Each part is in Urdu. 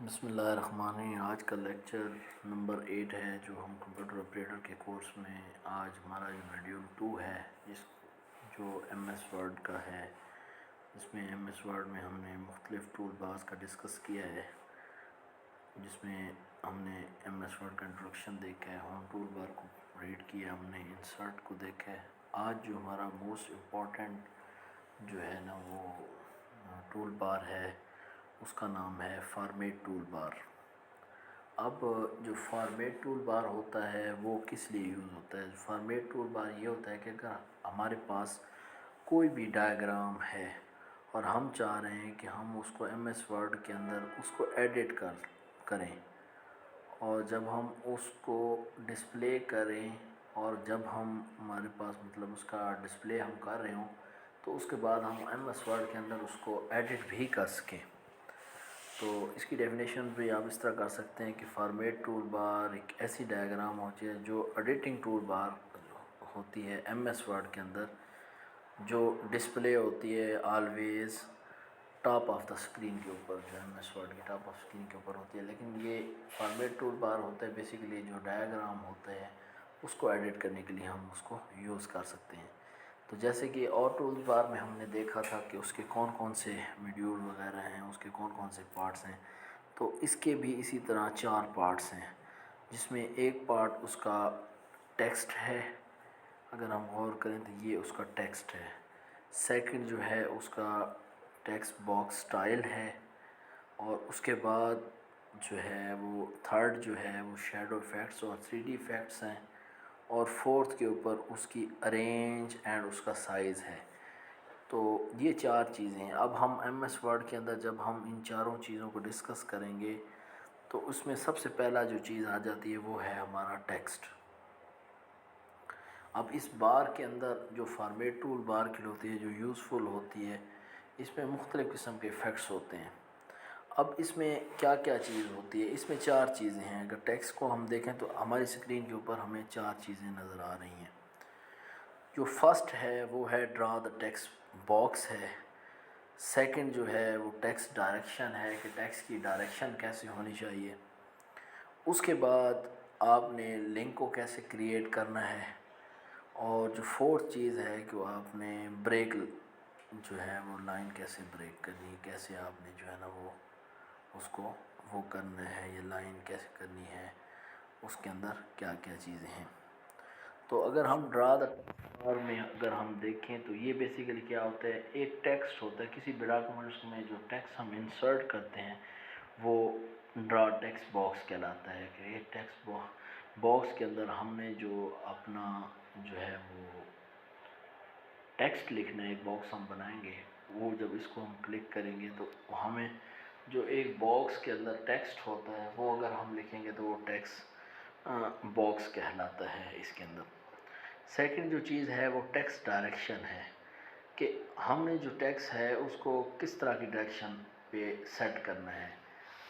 بسم اللہ الرحمن الرحیم۔ آج کا لیکچر نمبر 8 ہے جو ہم کمپیوٹر آپریٹر کے کورس میں آج ہمارا جو میڈیول 2 ہے جو ایم ایس ورڈ کا ہے، اس میں ایم ایس ورڈ میں ہم نے مختلف ٹول بارز کا ڈسکس کیا ہے، جس میں ہم نے ایم ایس ورڈ کا انٹروڈکشن دیکھا ہے، ہوم ٹول بار کو ریڈ کیا، ہم نے انسرٹ کو دیکھا ہے۔ آج جو ہمارا موسٹ امپورٹنٹ جو ہے نا وہ ٹول بار ہے، اس کا نام ہے فارمیٹ ٹول بار۔ اب جو فارمیٹ ٹول بار ہوتا ہے وہ کس لیے یوز ہوتا ہے؟ فارمیٹ ٹول بار یہ ہوتا ہے کہ اگر ہمارے پاس کوئی بھی ڈائیگرام ہے اور ہم چاہ رہے ہیں کہ ہم اس کو ایم ایس ورڈ کے اندر اس کو ایڈٹ کریں، اور جب ہم اس کو ڈسپلے کریں اور جب ہمارے پاس مطلب اس کا ڈسپلے ہم کر رہے ہوں تو اس کے بعد ہم ایم ایس ورڈ کے اندر اس کو ایڈٹ بھی کر سکیں، تو اس کی ڈیفینیشن بھی آپ اس طرح کر سکتے ہیں کہ فارمیٹ ٹول بار ایک ایسی ڈائیگرام ہوتی ہے جو ایڈیٹنگ ٹول بار ہوتی ہے ایم ایس ورڈ کے اندر، جو ڈسپلے ہوتی ہے always top of the screen کے اوپر، جو ایم ایس ورڈ کی ٹاپ آف اسکرین کے اوپر ہوتی ہے، لیکن یہ فارمیٹ ٹول بار ہوتا ہے بیسیکلی جو ڈائیگرام ہوتا ہے اس کو ایڈٹ کرنے کے لیے ہم اس کو یوز کر سکتے ہیں۔ تو جیسے کہ اور ٹول بار میں ہم نے دیکھا تھا کہ اس کے کون کون سے میڈیول وغیرہ ہیں، اس کے کون کون سے پارٹس ہیں، تو اس کے بھی اسی طرح 4 پارٹس ہیں، جس میں ایک پارٹ اس کا ٹیکسٹ ہے، اگر ہم غور کریں تو یہ اس کا ٹیکسٹ ہے۔ سیکنڈ جو ہے اس کا ٹیکسٹ باکس سٹائل ہے، اور اس کے بعد جو ہے وہ تھرڈ جو ہے وہ شیڈو ایفیکٹس اور 3D ایفیکٹس ہیں، اور فورتھ کے اوپر اس کی ارینج اینڈ اس کا سائز ہے۔ تو یہ 4 چیزیں ہیں۔ اب ہم ایم ایس ورڈ کے اندر جب ہم ان چاروں چیزوں کو ڈسکس کریں گے تو اس میں سب سے پہلا جو چیز آ جاتی ہے وہ ہے ہمارا ٹیکسٹ۔ اب اس بار کے اندر جو فارمیٹ ٹول بار کی ہوتی ہے، جو یوزفل ہوتی ہے، اس میں مختلف قسم کے ایفیکٹس ہوتے ہیں۔ اب اس میں کیا کیا چیز ہوتی ہے؟ اس میں 4 چیزیں ہیں۔ اگر ٹیکسٹ کو ہم دیکھیں تو ہماری اسکرین کے اوپر ہمیں 4 چیزیں نظر آ رہی ہیں۔ جو فرسٹ ہے وہ ہے ڈرا دا ٹیکسٹ باکس ہے۔ سیکنڈ جو ہے وہ ٹیکسٹ ڈائریکشن ہے کہ ٹیکسٹ کی ڈائریکشن کیسے ہونی چاہیے۔ اس کے بعد آپ نے لنک کو کیسے کریٹ کرنا ہے، اور جو فورتھ چیز ہے کہ آپ نے بریک جو ہے وہ لائن کیسے بریک کرنی ہے، کیسے آپ نے جو ہے نا وہ اس کو وہ کرنا ہے، یہ لائن کیسے کرنی ہے، اس کے اندر کیا کیا چیزیں ہیں۔ تو اگر ہم ڈرا دا بار میں اگر ہم دیکھیں تو یہ بیسیکلی کیا ہوتا ہے، ایک ٹیکسٹ ہوتا ہے کسی بھی ڈاکومنٹس میں، جو ٹیکسٹ ہم انسرٹ کرتے ہیں وہ ڈرا ٹیکسٹ باکس کہلاتا ہے، کہ ایک ٹیکسٹ باکس کے اندر ہم نے جو اپنا جو ہے وہ ٹیکسٹ لکھنا ہے، ایک باکس ہم بنائیں گے، وہ جب اس کو ہم کلک کریں گے تو ہمیں جو ایک باکس کے اندر ٹیکسٹ ہوتا ہے وہ اگر ہم لکھیں گے تو وہ ٹیکسٹ باکس کہلاتا ہے اس کے اندر۔ سیکنڈ جو چیز ہے وہ ٹیکسٹ ڈائریکشن ہے، کہ ہم نے جو ٹیکسٹ ہے اس کو کس طرح کی ڈائریکشن پہ سیٹ کرنا ہے،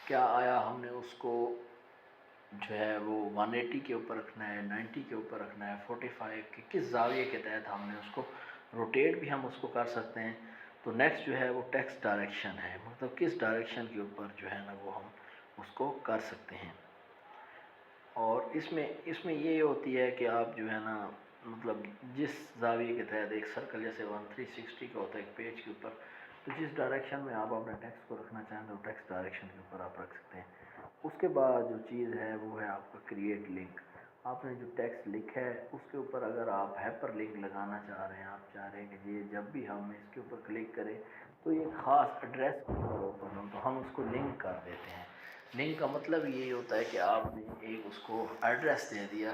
کیا آیا ہم نے اس کو جو ہے وہ 180 کے اوپر رکھنا ہے، 90 کے اوپر رکھنا ہے، 45 کے کس زاویے کے تحت ہم نے اس کو روٹیٹ بھی ہم اس کو کر سکتے ہیں۔ تو نیکسٹ جو ہے وہ ٹیکسٹ ڈائریکشن ہے، مطلب کس ڈائریکشن کے اوپر جو ہے نا وہ ہم اس کو کر سکتے ہیں۔ اور اس میں یہ ہوتی ہے کہ آپ جو ہے نا مطلب جس زاویے کے تحت ایک سرکل جیسے 360 کا ہوتا ہے ایک پیج کے اوپر، تو جس ڈائریکشن میں آپ اپنے ٹیکسٹ کو رکھنا چاہیں تو ٹیکسٹ ڈائریکشن کے اوپر آپ رکھ سکتے ہیں۔ اس کے بعد جو چیز ہے وہ ہے آپ کا کریٹ لنک۔ آپ نے جو ٹیکسٹ لکھا ہے اس کے اوپر اگر آپ ہیپر لنک لگانا چاہ رہے ہیں، آپ چاہ رہے ہیں کہ یہ جب بھی ہم اس کے اوپر کلک کریں تو یہ خاص ایڈریس کے اوپر اوپن ہو، تو ہم اس کو لنک کر دیتے ہیں۔ لنک کا مطلب یہی ہوتا ہے کہ آپ نے ایک اس کو ایڈریس دے دیا،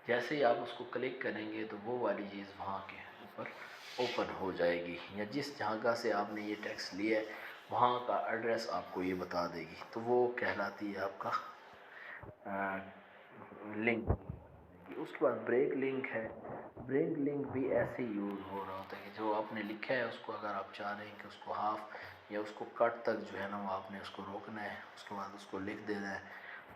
جیسے ہی آپ اس کو کلک کریں گے تو وہ والی چیز وہاں کے اوپر اوپن ہو جائے گی، یا جس جگہ سے آپ نے یہ ٹیکسٹ لیا ہے وہاں کا ایڈریس آپ کو یہ بتا دے گی، تو وہ کہلاتی ہے آپ کا لنک۔ اس کے بعد بریک لنک ہے۔ بریک لنک بھی ایسے ہی یوز ہو رہا ہوتا ہے کہ جو آپ نے لکھا ہے اس کو اگر آپ چاہ رہے ہیں کہ اس کو ہاف یا اس کو کٹ تک جو ہے نا وہ آپ نے اس کو روکنا ہے، اس کے بعد اس کو لکھ دینا ہے،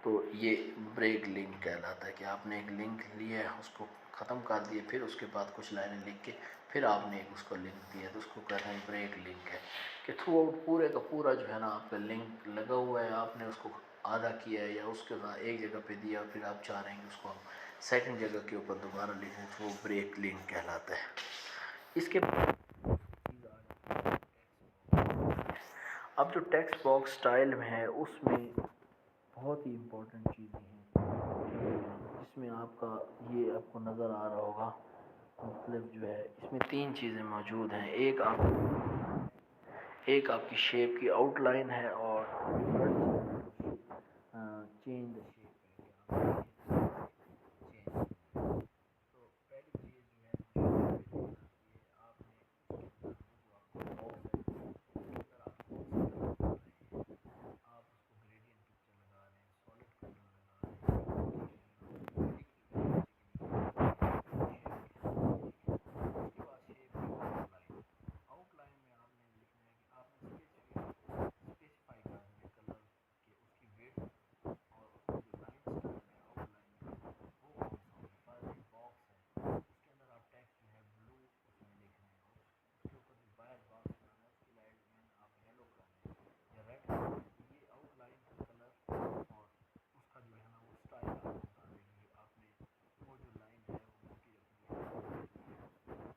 تو یہ بریک لنک کہلاتا ہے، کہ آپ نے ایک لنک لیا ہے اس کو ختم کر دیا، پھر اس کے بعد کچھ لائنیں لکھ کے پھر آپ نے ایک اس کو لنک دیا، تو اس کو کہتے ہیں بریک لنک ہے۔ کہ تھرو آؤٹ پورے کا پورا جو ہے نا آپ کا لنک لگا ہوا ہے، آپ نے اس کو آدھا کیا ہے یا اس کے بعد ایک جگہ پہ دیا، پھر آپ چاہ رہے ہیں کہ اس کو آپ سیکنڈ جگہ کے اوپر دوبارہ لکھیں تو وہ بریک لنک کہلاتا ہے۔ اس کے بعد اب جو ٹیکسٹ باکس اسٹائل میں ہے اس میں بہت ہی امپورٹنٹ چیزیں ہیں، جس میں آپ کا یہ آپ کو نظر آ رہا ہوگا مختلف جو ہے اس میں 3 چیزیں موجود ہیں۔ ایک آپ کی شیپ کی آؤٹ لائن ہے، اور چینج دا شیپ ہے کہ آپ تو پہلی چیز جو ہے آپ نے آپ اس کو گریڈینٹ پکچر لگا رہے ہیں، سالڈ کلر لگا رہے ہیں، آؤٹ لائن میں آپ نے لکھنا ہے کہ آپ نے اسپیسیفائی کر دیں کلر کہ اس کی ویڈھ اور اس کی جو لائن اسٹائل ہے آؤٹ لائن کا وہ کون سا ہوگا۔ فار باکس ہے اس کے اندر آپ ٹیکسٹ جو ہے بلو اس میں لکھ رہے ہیں، اور اس کے اوپر جو باہر باکس بنانا ہے اس کی لائن آپ یلو کر رہے ہیں یا ریڈ کر رہے ہیں۔ یہ آؤٹ لائن کا کلر اور اس کا جو ہے نا وہ اسٹائل آپ کو بتا دیں گے۔ آپ نے وہ جو لائن ہے وہ موٹی رکھنی ہے،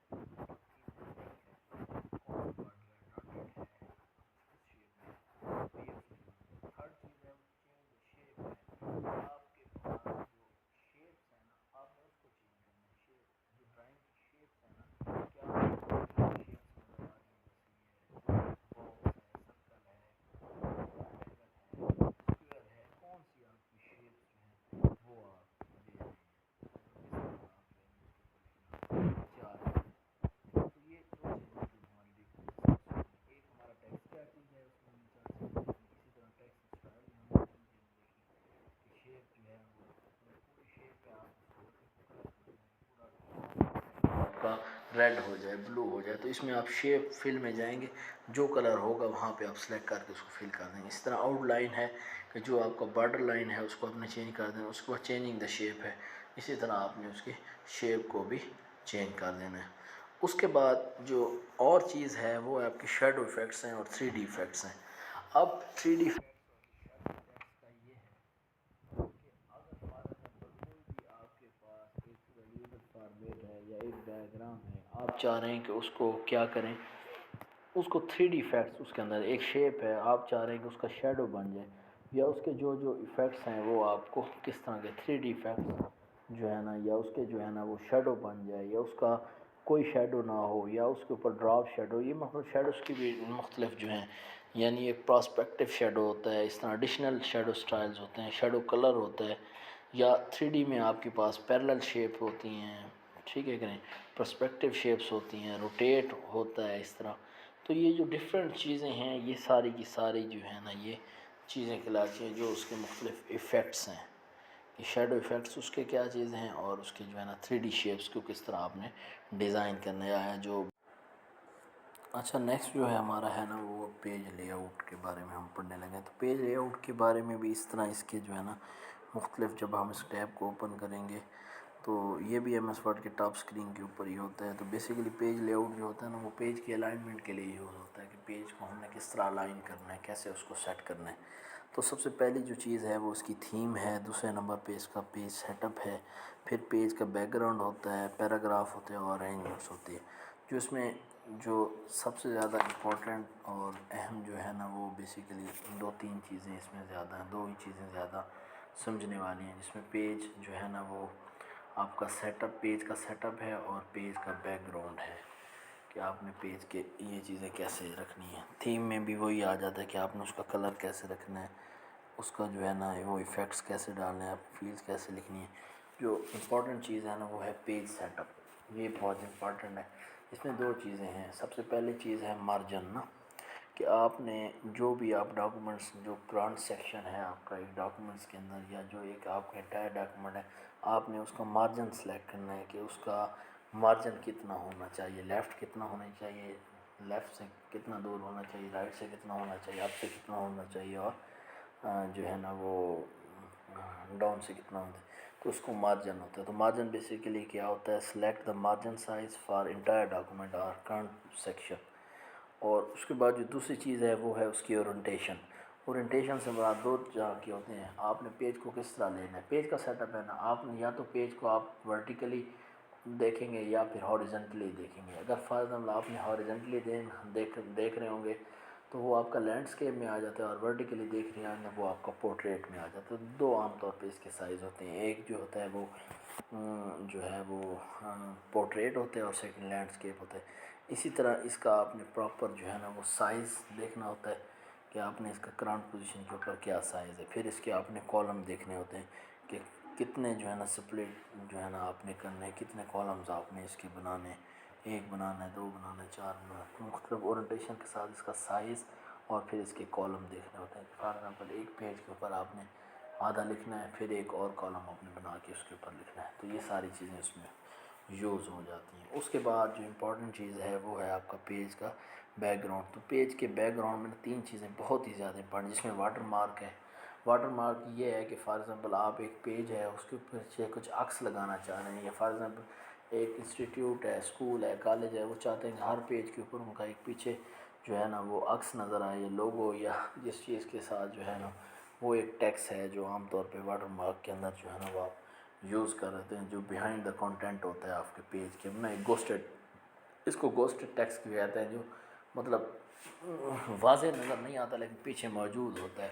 ہر چیز ہے چینج شیپ ہے، آپ کے پاس جو شیپس ہیں نا آپ نے اس کو چینج کرنا ہے۔ شیپ جو ڈرائنگ کی شیپس ہیں نا کیا شیپس نظر آ رہی ہیں، جیسے یہ باکس ہے، سرکل ہے، اسکوائر ہے، کون سی آپ کی شیپس جو ہیں وہ آپ دے رہے ہیں، تو یہ دو چیزیں جو ہماری ایک ہمارا ٹیکسٹ کیا چیز ہے اس میں ہم 4 چیزیں دیکھیں، اسی طرح ٹیکسٹ اسٹائل میں ہم 3 چیزیں دیکھیں کہ شیپ جو ہے وہ پوری شیپ پہ آپ اس کو کلر کر دیں، پورا آپ کا ریڈ ہو جائے، بلو ہو جائے، تو اس میں آپ شیپ فل میں جائیں گے، جو کلر ہوگا وہاں پہ آپ سلیکٹ کر کے اس کو فل کر دیں گے۔ اس طرح آؤٹ لائن ہے کہ جو آپ کا بارڈر لائن ہے اس کو آپ نے چینج کر دینا، اس کے بعد چینجنگ دا شیپ ہے، اسی طرح آپ نے اس کی شیپ کو بھی چینج کر دینا ہے۔ اس کے بعد جو اور چیز ہے وہ آپ کی شیڈو ایفیکٹس ہیں اور 3D ایفیکٹس ہیں۔ اب 3D ایفیکٹس اور شیڈو ایفیکٹس کا یہ ہے کہ اگر فار ایگزامپل کوئی بھی آپ کے پاس ایک ویلیبل فارمیٹ ہے یا ایک ڈائیگرام ہے، آپ چاہ رہے ہیں کہ اس کو کیا کریں، اس کو 3D ایفیکٹس اس کے اندر ایک شیپ ہے، آپ چاہ رہے ہیں کہ اس کا شیڈو بن جائے یا اس کے جو ایفیکٹس ہیں وہ آپ کو کس طرح کے 3D ایفیکٹس جو ہے نا یا اس کے جو ہے نا وہ شیڈو بن جائے یا اس کا کوئی شیڈو نہ ہو یا اس کے اوپر ڈراپ شیڈو، یہ مطلب شیڈوز کی بھی مختلف جو ہیں، یعنی ایک پراسپیکٹیو شیڈو ہوتا ہے، اس طرح ایڈیشنل شیڈو سٹائلز ہوتے ہیں، شیڈو کلر ہوتا ہے، یا 3D میں آپ کے پاس پیرلل شیپ ہوتی ہیں، ٹھیک ہے کہ نہیں، پرسپیکٹیو شیپس ہوتی ہیں، روٹیٹ ہوتا ہے اس طرح۔ تو یہ جو ڈفرینٹ چیزیں ہیں یہ ساری کی ساری جو ہے نا یہ چیزیں کہلاتی ہیں جو اس کے مختلف ایفیکٹس ہیں، کہ شیڈو ایفیکٹس اس کے کیا چیزیں ہیں اور اس کے جو ہے نا 3D شیپس کو کس طرح آپ نے ڈیزائن کرنا ہے جو۔ اچھا نیکسٹ جو ہے ہمارا ہے نا وہ پیج لے آؤٹ کے بارے میں ہم پڑھنے لگے ہیں۔ تو پیج لے آؤٹ کے بارے میں بھی اس طرح اس کے جو ہے نا مختلف، جب ہم اس ٹیب کو اوپن کریں گے تو یہ بھی ایم ایس ورڈ کے ٹاپ سکرین کے اوپر ہی ہوتا ہے۔ تو بیسیکلی پیج لے آؤٹ جو ہوتا ہے نا وہ پیج کی الائنمنٹ کے لیے یوز ہوتا ہے کہ پیج کو ہم نے کس طرح الائن کرنا ہے، کیسے اس کو سیٹ کرنا ہے۔ تو سب سے پہلی جو چیز ہے وہ اس کی تھیم ہے، دوسرے نمبر پہ اس کا پیج سیٹ اپ ہے، پھر پیج کا بیک گراؤنڈ ہوتا ہے، پیراگراف ہوتے ہیں اور ارینجمنٹس ہوتی ہے۔ جو اس میں جو سب سے زیادہ امپورٹنٹ اور اہم جو ہے نا وہ بیسیکلی 2-3 چیزیں اس میں زیادہ ہیں، 2 ہی چیزیں زیادہ سمجھنے والی ہیں، جس میں پیج جو ہے نا وہ آپ کا سیٹ اپ، پیج کا سیٹ اپ ہے اور پیج کا بیک گراؤنڈ ہے کہ آپ نے پیج کے یہ چیزیں کیسے رکھنی ہیں۔ تھیم میں بھی وہی آ جاتا ہے کہ آپ نے اس کا کلر کیسے رکھنا ہے، اس کا جو ہے نا وہ ایفیکٹس کیسے ڈالنے ہیں، آپ فیلز کیسے لکھنی ہے۔ جو امپورٹنٹ چیز ہے نا وہ ہے پیج سیٹ اپ، یہ بہت امپورٹنٹ ہے۔ اس میں 2 چیزیں ہیں، سب سے پہلی چیز ہے مارجن نا، کہ آپ نے جو بھی آپ ڈاکومنٹس، جو فرنٹ سیکشن ہے آپ کا ایک ڈاکومنٹس کے اندر یا جو ایک آپ کا انٹائر ڈاکومنٹ ہے، آپ نے اس کا مارجن سلیکٹ کرنا ہے کہ اس کا مارجن کتنا ہونا چاہیے، لیفٹ کتنا ہونا چاہیے، لیفٹ سے کتنا دور ہونا چاہیے، رائٹ سے کتنا ہونا چاہیے، اپ سے کتنا ہونا چاہیے، اور جو ہے نا وہ ڈاؤن سے کتنا ہوتا ہے، تو اس کو مارجن ہوتا ہے۔ تو مارجن بیسیکلی کیا ہوتا ہے، select the margin size for entire document اور کرنٹ سیکشن، اور اس کے بعد جو دوسری چیز ہے وہ ہے اس کی اورینٹیشن. اورینٹیشن سے مراد دو جہاں کے ہوتے ہیں. آپ نے پیج کو کس طرح لینا ہے. پیج کا سیٹ اپ ہے نا, آپ نے یا تو پیج کو آپ ورٹیکلی دیکھیں گے یا پھر ہاریزنٹلی دیکھیں گے. اگر فار ایگزامپل آپ نے ہاریزنٹلی دیکھ رہے ہوں گے تو وہ آپ کا لینڈسکیپ میں آ جاتا ہے, اور ورٹیکلی دیکھ رہے ہیں وہ آپ کا پورٹریٹ میں آ جاتا ہے. دو عام طور پہ اس کے سائز ہوتے ہیں, ایک جو ہوتا ہے وہ جو ہے وہ پورٹریٹ ہوتا ہے اور سیکنڈ لینڈسکیپ ہوتا ہے. اسی طرح اس کا آپ نے پراپر جو ہے نا وہ سائز دیکھنا ہوتا ہے کہ آپ نے اس کا کرنٹ پوزیشن کے اوپر کیا سائز ہے. پھر اس کے آپ نے کالم دیکھنے ہوتے ہیں کہ کتنے جو ہے نا سپلٹ جو ہے نا آپ نے کرنے, کتنے کالمز آپ نے اس کے بنانے, ایک بنانا ہے, دو بنانا ہے, چار بنانا ہے. مختلف اورینٹیشن کے ساتھ اس کا سائز اور پھر اس کے کالم دیکھنے ہوتے ہیں. فار ایگزامپل ایک پیج کے اوپر آپ نے آدھا لکھنا ہے, پھر ایک اور کالم آپ نے بنا کے اس کے اوپر لکھنا ہے. تو یہ ساری چیزیں اس میں یوز ہو جاتی ہیں. اس کے بعد جو امپورٹنٹ چیز ہے وہ ہے آپ کا پیج کا بیک گراؤنڈ. تو پیج کے بیک گراؤنڈ میں تین چیزیں بہت ہی زیادہ امپورٹنٹ, جس میں واٹر مارک ہے. واٹر مارک یہ ہے کہ فار ایگزامپل آپ ایک پیج ہے اس کے اوپر کچھ عکس لگانا چاہ رہے ہیں, یا فار ایگزامپل ایک انسٹیٹیوٹ ہے, اسکول ہے, کالج ہے, وہ چاہتے ہیں کہ ہر پیج کے اوپر ان کا ایک پیچھے جو ہے نا وہ عکس نظر آئے, یا لوگو, یا جس چیز کے ساتھ جو ہے نا وہ ایک ٹیکس ہے جو عام طور پہ واٹر مارک کے اندر جو ہے نا وہ آپ یوز کر رہتے ہیں, جو بیہائنڈ دا کانٹینٹ ہوتا ہے آپ کے پیج کے. میں گوسٹڈ, اس کو گوسٹڈ ٹیکسٹ کہتے ہیں, جو مطلب واضح نظر نہیں آتا لیکن پیچھے موجود ہوتا ہے.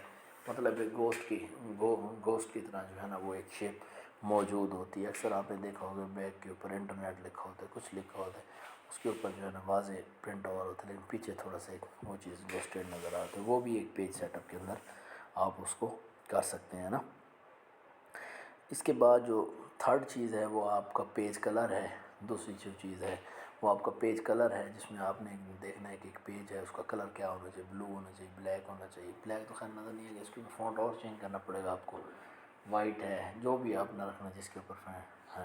مطلب ایک گوسٹ کی طرح جو ہے نا وہ ایک شیپ موجود ہوتی ہے. اکثر آپ نے دیکھا ہوگا بیگ کے اوپر انٹرنیٹ لکھا ہوتا ہے, کچھ لکھا ہوتا ہے, اس کے اوپر جو ہے نا واضح پرنٹ اوور ہوتا ہے لیکن پیچھے تھوڑا سا ایک وہ چیز گوسٹڈ نظر آتا ہے. وہ بھی ایک پیج سیٹ اپ کے اندر آپ اس کو کر سکتے ہیں نا. اس کے بعد جو تھرڈ چیز ہے وہ آپ کا پیج کلر ہے. دوسری جو چیز ہے وہ آپ کا پیج کلر ہے, جس میں آپ نے دیکھنا ہے کہ ایک پیج ہے اس کا کلر کیا ہونا چاہیے. بلو ہونا چاہیے, بلیک ہونا چاہیے. بلیک تو خیر نظر نہیں ہے, اس کے اوپر فونٹ اور چینج کرنا پڑے گا آپ کو. وائٹ ہے, جو بھی آپ نہ رکھنا جس کے اوپر ہے.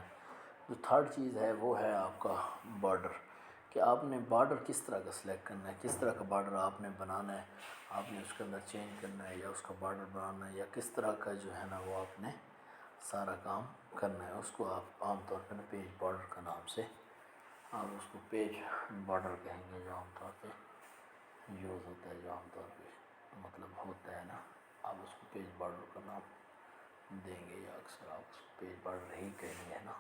جو تھرڈ چیز ہے وہ ہے آپ کا بارڈر, کہ آپ نے بارڈر کس طرح کا سلیکٹ کرنا ہے, کس طرح کا بارڈر آپ نے بنانا ہے, آپ نے اس کے اندر چینج کرنا ہے یا اس کا بارڈر بنانا ہے, یا کس طرح کا جو ہے نا وہ آپ نے سارا کام کرنا ہے. اس کو آپ عام طور پہ نا پیج بارڈر کا نام سے آپ اس کو پیج بارڈر کہیں گے, جو عام طور پہ یوز ہوتا ہے, جو عام طور پہ مطلب ہوتا ہے نا, آپ اس کو پیج بارڈر کا نام دیں گے, یا اکثر آپ اس کو پیج بارڈر ہی کہیں گے نا.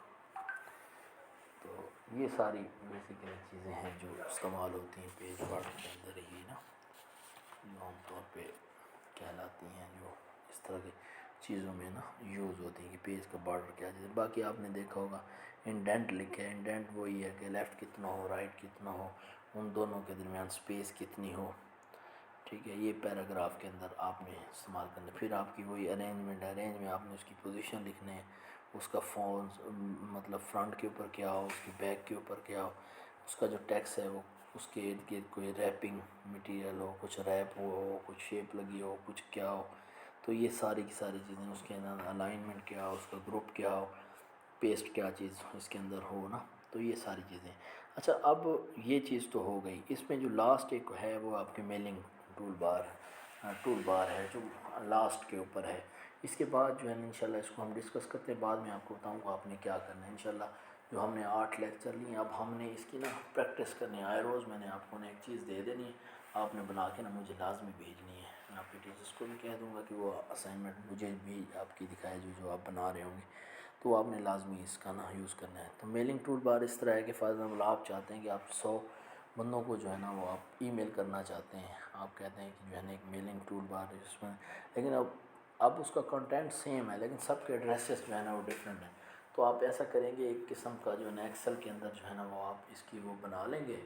تو یہ ساری بیسیکلی چیزیں ہیں جو استعمال ہوتی ہیں پیج بارڈر کے اندر ہی نا, جو عام طور پہ کہلاتی ہیں, جو اس طرح کی چیزوں میں نا یوز ہوتی ہیں کہ پیج کا بارڈر کیا چیز ہے. باقی آپ نے دیکھا ہوگا انڈینٹ لکھے, انڈینٹ وہی ہے کہ لیفٹ کتنا ہو, رائٹ کتنا ہو, ان دونوں کے درمیان سپیس کتنی ہو. ٹھیک ہے, یہ پیراگراف کے اندر آپ نے استعمال کرنا. پھر آپ کی وہی ارینجمنٹ ہے, ارینج میں آپ نے اس کی پوزیشن لکھنے ہے, اس کا فونٹ مطلب فرنٹ کے اوپر کیا ہو, اس کی بیک کے اوپر کیا ہو, اس کا جو ٹیکس ہے وہ اس کے ارد گرد کوئی ریپنگ مٹیریل ہو, کچھ ریپ ہو, کچھ شیپ لگی ہو, کچھ کیا ہو. تو یہ ساری کی ساری چیزیں, اس کے اندر الائنمنٹ کیا ہو, اس کا گروپ کیا ہو, پیسٹ کیا چیز اس کے اندر ہو نا. تو یہ ساری چیزیں. اچھا, اب یہ چیز تو ہو گئی. اس میں جو لاسٹ ایک ہے وہ آپ کے میلنگ ٹول بار ہے جو لاسٹ کے اوپر ہے. اس کے بعد جو ہے نا انشاءاللہ اس کو ہم ڈسکس کرتے ہیں, بعد میں آپ کو بتاؤں گا آپ نے کیا کرنا ہے. انشاءاللہ جو ہم نے 8 لیکچر لی ہیں, اب ہم نے اس کی نا پریکٹس کرنی ہے. آئے روز میں نے آپ کو نا ایک چیز دے دینی ہے, آپ نے بنا کے نا مجھے لازمی بھیجنی ہے. میں آپ کے ٹیچرس کو بھی کہہ دوں گا کہ وہ اسائنمنٹ مجھے بھی آپ کی دکھائے, جو آپ بنا رہے ہوں گے, تو آپ نے لازمی اس کا نا یوز کرنا ہے. تو میلنگ ٹول بار اس طرح ہے کہ فار ایگزامپل آپ چاہتے ہیں کہ آپ 100 بندوں کو جو ہے نا وہ آپ ای میل کرنا چاہتے ہیں. آپ کہتے ہیں کہ جو ہے نا ایک میلنگ ٹول بار ہے اس میں, لیکن اب اس کا کنٹینٹ سیم ہے لیکن سب کے ایڈریسز جو ہے نا وہ ڈفرینٹ ہیں. تو آپ ایسا کریں گے, ایک قسم کا جو ہے نا ایکسل کے اندر جو ہے نا وہ آپ اس کی وہ بنا لیں گے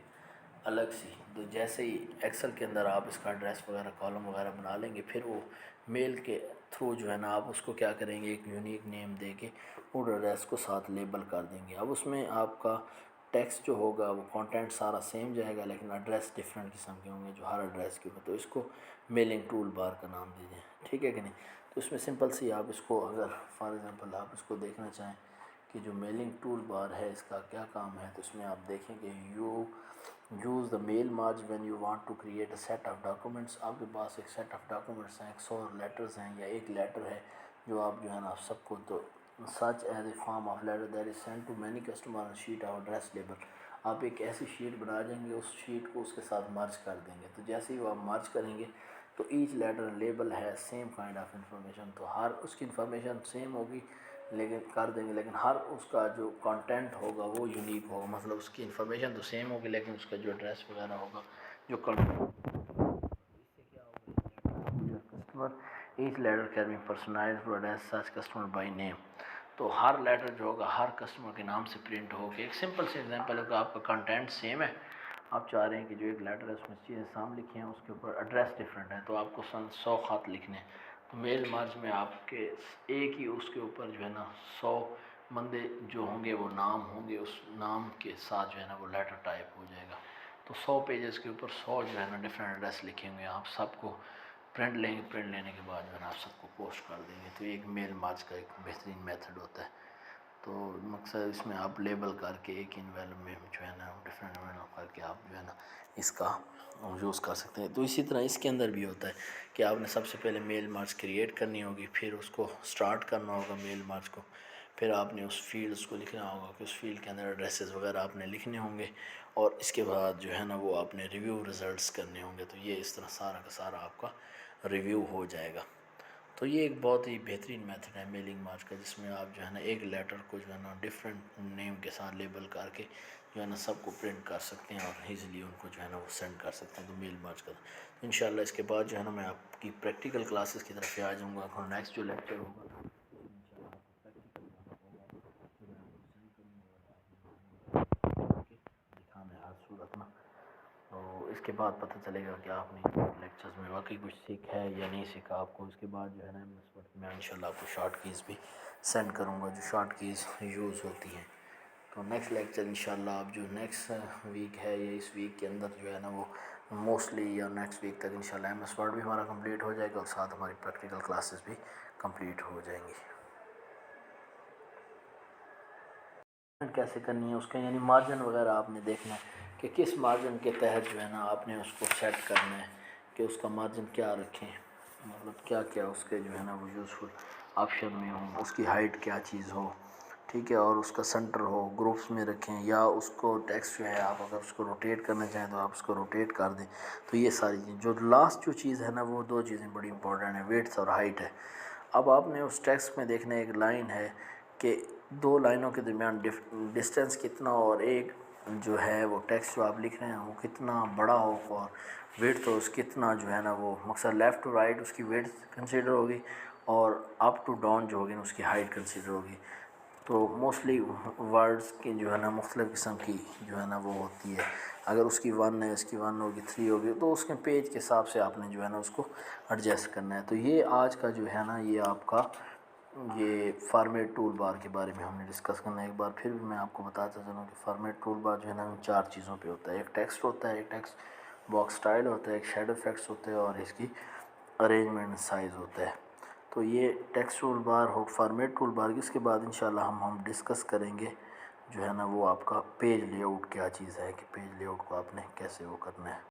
الگ سی. تو جیسے ہی ایکسل کے اندر آپ اس کا ایڈریس وغیرہ کالم وغیرہ بنا لیں گے, پھر وہ میل کے تھرو جو ہے نا آپ اس کو کیا کریں گے, ایک یونیک نیم دے کے وہ ایڈریس کو ساتھ لیبل کر دیں گے. اب اس میں آپ کا ٹیکسٹ جو ہوگا وہ کانٹینٹ سارا سیم جائے گا, لیکن ایڈریس ڈفرینٹ قسم کے ہوں گے جو ہر ایڈریس کے اوپر. تو اس کو میلنگ ٹول بار کا نام دیجیے, ٹھیک ہے کہ نہیں. تو اس میں سمپل سی آپ اس کو اگر فار ایگزامپل آپ اس کو دیکھنا چاہیں کہ جو میلنگ ٹول بار ہے اس کا کیا کام ہے, تو اس میں آپ دیکھیں کہ you use the mail merge when you want to create a set of documents. آپ کے پاس ایک سیٹ آف ڈاکومنٹس ہیں, 100 لیٹرز ہیں, یا ایک لیٹر ہے جو آپ جو ہے نا سب کو, تو such as a form of letter that is send to many customer sheet of address label. آپ ایک ایسی شیٹ بنا جائیں گے، اس شیٹ کو اس کے ساتھ مرج کر دیں گے، تو جیسے ہی وہ آپ مرج کریں گے تو ایچ لیٹر لیبل ہے سیم کائنڈ آف انفارمیشن، تو ہر اس کی انفارمیشن سیم ہوگی لیکن کر دیں گے، لیکن ہر اس کا جو کانٹینٹ ہوگا وہ یونیک ہوگا، مطلب اس کی انفارمیشن تو سیم ہوگی لیکن اس کا جو ایڈریس وغیرہ ہوگا جو customer each letter can be personalized to address such customer by name, تو ہر لیٹر جو ہوگا ہر کسٹمر کے نام سے پرنٹ ہوگی۔ ایک سمپل سی ایگزامپل ہے کہ آپ کا کنٹینٹ سیم ہے، آپ چاہ رہے ہیں کہ جو ایک لیٹر ہے اس میں چیزیں سام لکھی ہیں، اس کے اوپر ایڈریس ڈفرینٹ ہے، تو آپ کو 100 خط لکھنے ہیں، تو میل مرج میں آپ کے ایک ہی اس کے اوپر جو ہے نا 100 بندے جو ہوں گے وہ نام ہوں گے، اس نام کے ساتھ جو ہے نا وہ لیٹر ٹائپ ہو جائے گا، تو 100 پیجز کے اوپر 100 جو ہے نا ڈفرینٹ ایڈریس لکھیں گے، آپ سب کو پرنٹ لیں گے، پرنٹ لینے کے بعد جو ہے نا آپ سب کو پوسٹ کر دیں گے، تو یہ ایک میل مارچ کا ایک بہترین میتھڈ ہوتا ہے۔ تو مقصد اس میں آپ لیبل کر کے ایک انویلپ میں جو ہے نا ڈفرینٹ انویلپ کر کے آپ جو ہے نا اس کا یوز کر سکتے ہیں۔ تو اسی طرح اس کے اندر بھی ہوتا ہے کہ آپ نے سب سے پہلے میل مارچ کریٹ کرنی ہوگی، پھر اس کو سٹارٹ کرنا ہوگا میل مارچ کو، پھر آپ نے اس فیلڈس کو لکھنا ہوگا کہ اس فیلڈ کے اندر ایڈریسز وغیرہ آپ نے لکھنے ہوں گے، اور اس کے بعد جو ہے نا وہ آپ نے ریویو ریزلٹس کرنے ہوں گے، تو یہ اس طرح سارا کا سارا آپ کا ریویو ہو جائے گا۔ تو یہ ایک بہت ہی بہترین میتھڈ ہے میلنگ مارچ کا، جس میں آپ جو ہے نا ایک لیٹر کو جو ہے نا ڈفرینٹ نیم کے ساتھ لیبل کر کے جو ہے نا سب کو پرنٹ کر سکتے ہیں اور ایزیلی ان کو جو ہے نا وہ سینڈ کر سکتے ہیں، تو میل مارچ کا انشاءاللہ اس کے بعد جو ہے نا میں آپ کی پریکٹیکل کلاسز کی طرف آ جاؤں گا، اور نیکسٹ جو لیکچر ہوگا دکھانا ہے ہر صورت میں، تو اس کے بعد پتہ چلے گا کہ آپ نے لیکچرز میں واقعی کچھ سیکھا ہے یا نہیں سیکھا آپ کو۔ اس کے بعد جو ہے نا میں انشاءاللہ آپ کو شارٹ کیز بھی سینڈ کروں گا جو شارٹ کیز یوز ہوتی ہیں۔ تو نیکسٹ لیکچر انشاءاللہ آپ جو نیکسٹ ویک ہے یا اس ویک کے اندر جو ہے نا وہ موسٹلی یا نیکسٹ ویک تک انشاءاللہ ایم ایس ورڈ بھی ہمارا کمپلیٹ ہو جائے گا، اور ساتھ ہماری پریکٹیکل کلاسز بھی کمپلیٹ ہو جائیں گی۔ کیسے کرنی ہے اس کا، یعنی مارجن وغیرہ آپ نے دیکھنا ہے کہ کس مارجن کے تحت جو ہے نا آپ نے اس کو سیٹ کرنا ہے کہ اس کا مارجن کیا رکھیں، مطلب کیا کیا اس کے جو ہے نا وہ یوزفل آپشن میں ہوں، اس کی ہائٹ کیا چیز ہو، ٹھیک ہے، اور اس کا سنٹر ہو، گروپس میں رکھیں، یا اس کو ٹیکسٹ جو ہے آپ اگر اس کو روٹیٹ کرنا چاہیں تو آپ اس کو روٹیٹ کر دیں، تو یہ ساری چیزیں جو لاسٹ جو چیز ہے نا وہ دو چیزیں بڑی امپورٹنٹ ہیں، ویڈتھ اور ہائٹ ہے۔ اب آپ نے اس ٹیکسٹ میں دیکھنا ایک لائن ہے کہ دو لائنوں کے درمیان ڈسٹینس کتنا، اور ایک جو ہے وہ ٹیکسٹ جو آپ لکھ رہے ہیں وہ کتنا بڑا ہو، اور ویڈتھ تو اس کتنا جو ہے نا وہ مقصد لیفٹ ٹو رائٹ اس کی ویڈتھ کنسیڈر ہوگی، اور اپ ٹو ڈاؤن جو ہوگی اس کی ہائٹ کنسیڈر ہوگی۔ تو موسٹلی ورڈز کی جو ہے نا مختلف قسم کی جو ہے نا وہ ہوتی ہے، اگر اس کی 1 ہے، اس کی 1 ہوگی، 3 ہوگی، تو اس کے پیج کے حساب سے آپ نے جو ہے نا اس کو ایڈجسٹ کرنا ہے۔ تو یہ آج کا جو ہے نا یہ آپ کا یہ فارمیٹ ٹول بار کے بارے میں ہم نے ڈسکس کرنا ہے۔ ایک بار پھر بھی میں آپ کو بتاتا چلوں کہ فارمیٹ ٹول بار جو ہے نا ان 4 چیزوں پہ ہوتا ہے، ایک ٹیکسٹ ہوتا ہے، ایک ٹیکسٹ باکس سٹائل ہوتا ہے، ایک شیڈو ایفیکٹس ہوتے ہیں، اور اس کی ارینجمنٹ سائز ہوتا ہے۔ تو یہ ٹیکسٹ ٹول بار ہو فارمیٹ ٹول بار، اس کے بعد انشاءاللہ ہم ڈسکس کریں گے جو ہے نا وہ آپ کا پیج لے آؤٹ کیا چیز ہے، کہ پیج لے آؤٹ کو آپ نے کیسے وہ کرنا ہے۔